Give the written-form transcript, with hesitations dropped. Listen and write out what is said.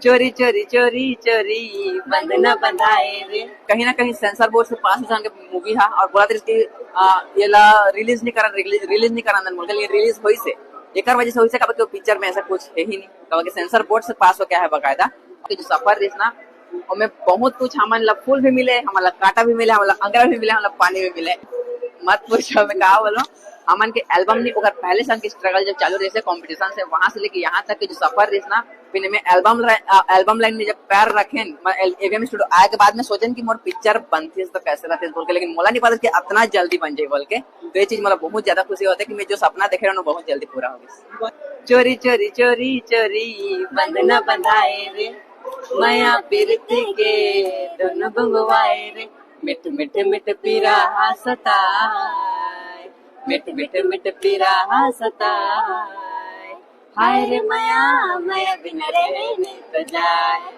चोरी चोरी चोरी चोरी बंद न बंधाए रे। कहीं ना कहीं सेंसर बोर्ड से पास हो जाने मूवी हा और बोला था इसकी ये रिलीज नहीं करा रिलीज हुई से एक वजह से हुई से कभी पिक्चर में ऐसा कुछ है ही नहीं कभी सेंसर बोर्ड से पास हो क्या है बकायदा जो सफर रही ना हमें बहुत कुछ हमारे फूल भी मिले हमारा कांटा भी मिले हमारा अंगरा भी मिले हमारा पानी भी मिले मत पूछो मैं कहा बोलो अमन के एल्बम नहीं अगर पहले से उनकी स्ट्रगल जब चालू रही कंपटीशन से वहां से लेके यहाँ तक की जो सफर रही ना फिर में एल्बम लाइन में जब पैर रखे एवीएम स्टूडियो आए के बाद में सोचे कि मोर पिक्चर बनती तो कैसे रहती बोल के लेकिन मोला नहीं पता कि इतना जल्दी बन जाए बोल के तो ये चीज मतलब बहुत ज्यादा खुशी होता है कि मैं जो सपना देखे रहा हूँ बहुत जल्दी पूरा हो गया। चोरी चोरी चोरी चोरी बंद न बंधाए रे माया पीरती के दोनों बंगवाए रे मिठ मिठ मिठ पीरा सताए मिठ मिठ मिठ पीरा सताए हाय रे माया माया बिना रे नहीं तो जाए।